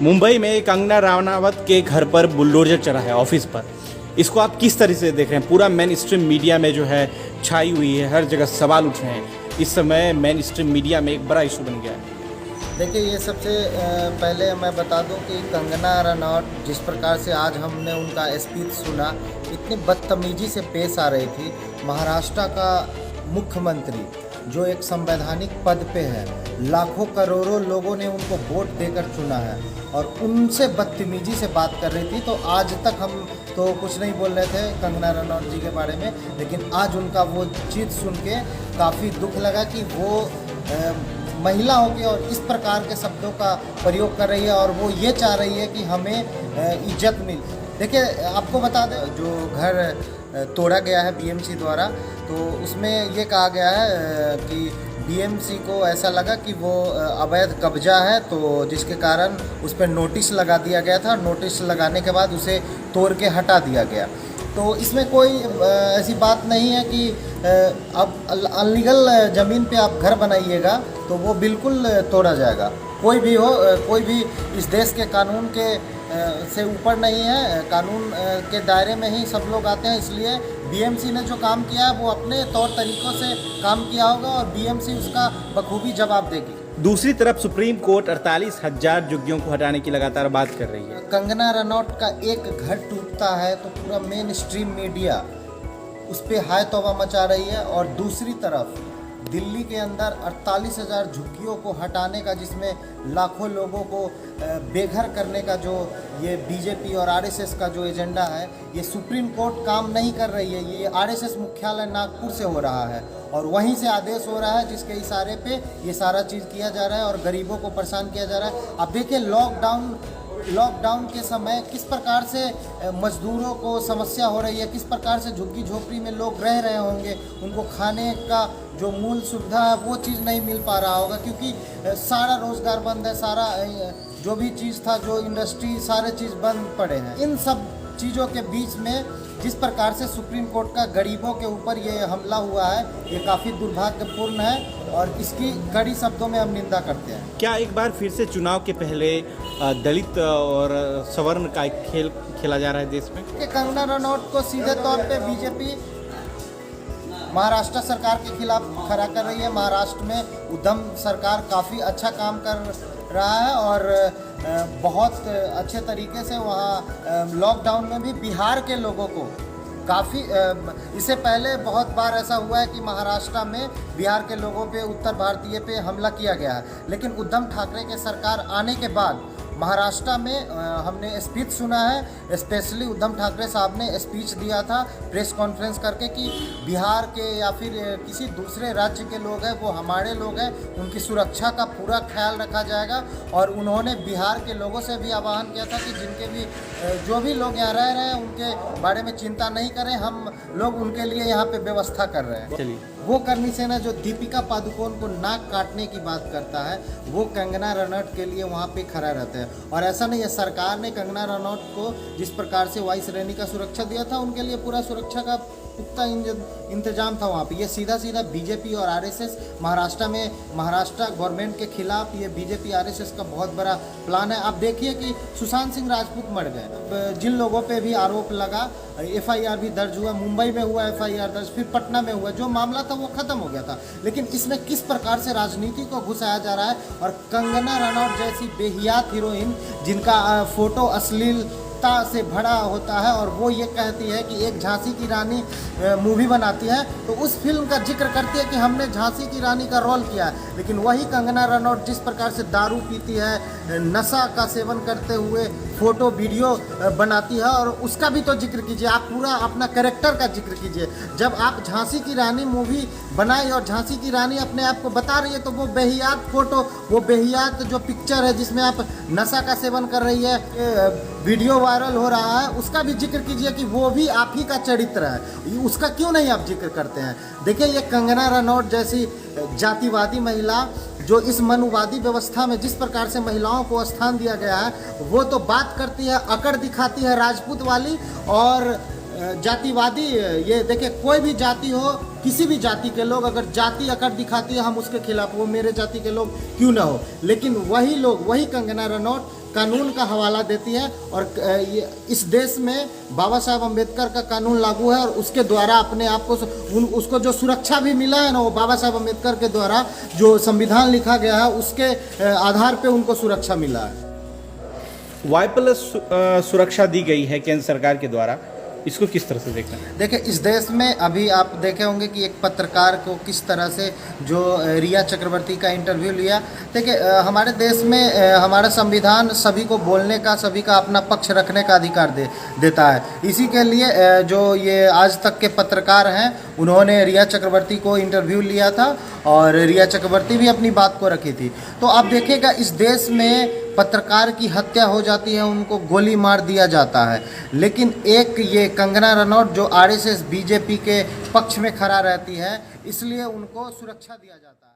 मुंबई में कंगना राणावत के घर पर बुलडोजर चढ़ा है ऑफिस पर। इसको आप किस तरह से देख रहे हैं? पूरा मेन स्ट्रीम मीडिया में जो है छाई हुई है, हर जगह सवाल उठ रहे हैं। इस समय मेन स्ट्रीम मीडिया में एक बड़ा इशू बन गया है। देखिए, ये सबसे पहले मैं बता दूं कि कंगना रनौत जिस प्रकार से आज हमने उनका स्पीच सुना, इतनी बदतमीजी से पेश आ रही थी। महाराष्ट्र का मुख्यमंत्री जो एक संवैधानिक पद पे है, लाखों करोड़ों लोगों ने उनको वोट देकर चुना है और उनसे बदतमीजी से बात कर रही थी। तो आज तक हम तो कुछ नहीं बोल रहे थे कंगना रनौत जी के बारे में, लेकिन आज उनका वो चीज़ सुन के काफ़ी दुख लगा कि वो महिला होगी और इस प्रकार के शब्दों का प्रयोग कर रही है और वो ये चाह रही है कि हमें इज्जत मिले। देखिए, आपको बता दें, जो घर तोड़ा गया है बीएमसी द्वारा, तो उसमें ये कहा गया है कि बीएमसी को ऐसा लगा कि वो अवैध कब्जा है, तो जिसके कारण उस पर नोटिस लगा दिया गया था। नोटिस लगाने के बाद उसे तोड़ के हटा दिया गया। तो इसमें कोई ऐसी बात नहीं है कि अब अनलीगल ज़मीन पे आप घर बनाइएगा तो वो बिल्कुल तोड़ा जाएगा। कोई भी हो, कोई भी इस देश के कानून के से ऊपर नहीं है। कानून के दायरे में ही सब लोग आते हैं। इसलिए बीएमसी ने जो काम किया है वो अपने तौर तरीक़ों से काम किया होगा और बीएमसी उसका बखूबी जवाब देगी। दूसरी तरफ सुप्रीम कोर्ट 48,000 झुग्गियों को हटाने की लगातार बात कर रही है। कंगना रनौत का एक घर टूटता है तो पूरा मेन स्ट्रीम मीडिया उस पर हाय तौबा मचा रही है। और दूसरी तरफ दिल्ली के अंदर 48,000 झुग्गियों को हटाने का, जिसमें लाखों लोगों को बेघर करने का जो ये बीजेपी और आरएसएस का जो एजेंडा है, ये सुप्रीम कोर्ट काम नहीं कर रही है। ये आरएसएस मुख्यालय नागपुर से हो रहा है और वहीं से आदेश हो रहा है, जिसके इशारे पे ये सारा चीज़ किया जा रहा है और गरीबों को परेशान किया जा रहा है। अब देखिए, लॉकडाउन के समय किस प्रकार से मजदूरों को समस्या हो रही है, किस प्रकार से झुग्गी झोपड़ी में लोग रह रहे होंगे। उनको खाने का जो मूल सुविधा है वो चीज़ नहीं मिल पा रहा होगा, क्योंकि सारा रोज़गार बंद है। सारा जो भी चीज़ था, जो इंडस्ट्री, सारे चीज़ बंद पड़े हैं। इन सब चीज़ों के बीच में जिस प्रकार से सुप्रीम कोर्ट का गरीबों के ऊपर ये हमला हुआ है, ये काफ़ी दुर्भाग्यपूर्ण है और इसकी कड़ी शब्दों में हम निंदा करते हैं। क्या एक बार फिर से चुनाव के पहले दलित और सवर्ण का एक खेल खेला जा रहा है देश में? कि कंगना रनौत को सीधे तौर पे बीजेपी महाराष्ट्र सरकार के खिलाफ खड़ा कर रही है। महाराष्ट्र में उद्धव सरकार काफ़ी अच्छा काम कर रहा है और बहुत अच्छे तरीके से वहाँ लॉकडाउन में भी बिहार के लोगों को काफ़ी, इससे पहले बहुत बार ऐसा हुआ है कि महाराष्ट्र में बिहार के लोगों पे, उत्तर भारतीय पे हमला किया गया है। लेकिन उद्धव ठाकरे के सरकार आने के बाद महाराष्ट्र में हमने स्पीच सुना है। स्पेशली उद्धव ठाकरे साहब ने स्पीच दिया था प्रेस कॉन्फ्रेंस करके कि बिहार के या फिर किसी दूसरे राज्य के लोग हैं वो हमारे लोग हैं, उनकी सुरक्षा का पूरा ख्याल रखा जाएगा। और उन्होंने बिहार के लोगों से भी आह्वान किया था कि जिनके भी जो भी लोग यहाँ रह रहे हैं उनके बारे में चिंता नहीं करें, हम लोग उनके लिए यहाँ पे व्यवस्था कर रहे हैं। चलिए, वो करनी सेना जो दीपिका पादुकोण को नाक काटने की बात करता है, वो कंगना रनौत के लिए वहाँ पे खड़ा रहता है। और ऐसा नहीं है, सरकार ने कंगना रनौत को जिस प्रकार से वायु श्रेणी का सुरक्षा दिया था, उनके लिए पूरा सुरक्षा का पुख्ता इंतजाम था वहाँ पे। ये सीधा बीजेपी और आरएसएस महाराष्ट्र गवर्नमेंट के खिलाफ ये बीजेपी आरएसएस का बहुत बड़ा प्लान है। आप देखिए कि सुशांत सिंह राजपूत मर गए, जिन लोगों पे भी आरोप लगा, एफआईआर भी दर्ज हुआ, मुंबई में हुआ एफआईआर दर्ज, फिर पटना में हुआ, जो मामला था वो खत्म हो गया था। लेकिन इसमें किस प्रकार से राजनीति को घुसाया जा रहा है और कंगना रनौत जैसी बेहियात हीरोइन, जिनका फोटो अश्लीलता से भरा होता है और वो ये कहती है कि एक झांसी की रानी मूवी बनाती है, तो उस फिल्म का जिक्र करती है कि हमने झांसी की रानी का रोल किया है। लेकिन वही कंगना रनौत जिस प्रकार से दारू पीती है, नशा का सेवन करते हुए फोटो वीडियो बनाती है, और उसका भी तो जिक्र कीजिए। आप पूरा अपना कैरेक्टर का जिक्र कीजिए। जब आप झांसी की रानी मूवी बनाई और झांसी की रानी अपने आप को बता रही है, तो वो बेहियात फोटो, वो बेहियात जो पिक्चर है जिसमें आप नशा का सेवन कर रही है, वीडियो वायरल हो रहा है, उसका भी जिक्र कीजिए कि वो भी आप ही का चरित्र है। उसका क्यों नहीं आप जिक्र करते हैं? देखिए, ये कंगना रनौत जैसी जातिवादी महिला जो इस मनुवादी व्यवस्था में जिस प्रकार से महिलाओं को स्थान दिया गया है, वो तो बात करती है, अकड़ दिखाती है राजपूत वाली और जातिवादी। ये देखिए, कोई भी जाति हो, किसी भी जाति के लोग अगर जाति अकड़ दिखाती है, हम उसके खिलाफ, वो मेरे जाति के लोग क्यों ना हो। लेकिन वही लोग, वही कंगना रनौत कानून का हवाला देती है और इस देश में बाबा साहब अम्बेडकर का कानून लागू है और उसके द्वारा अपने आप को उसको जो सुरक्षा भी मिला है ना, वो बाबा साहब अम्बेडकर के द्वारा जो संविधान लिखा गया है उसके आधार पे उनको सुरक्षा मिला है। वाई+ सुरक्षा दी गई है केंद्र सरकार के द्वारा, इसको किस तरह से देखना है? देखिए, इस देश में अभी आप देखे होंगे कि एक पत्रकार को किस तरह से जो रिया चक्रवर्ती का इंटरव्यू लिया। देखिए, हमारे देश में हमारा संविधान सभी को बोलने का, सभी का अपना पक्ष रखने का अधिकार देता है। इसी के लिए जो ये आज तक के पत्रकार हैं उन्होंने रिया चक्रवर्ती को इंटरव्यू लिया था और रिया चक्रवर्ती भी अपनी बात को रखी थी। तो आप देखिएगा, इस देश में पत्रकार की हत्या हो जाती है, उनको गोली मार दिया जाता है, लेकिन एक ये कंगना रनौत जो RSS BJP के पक्ष में खड़ा रहती है, इसलिए उनको सुरक्षा दिया जाता है।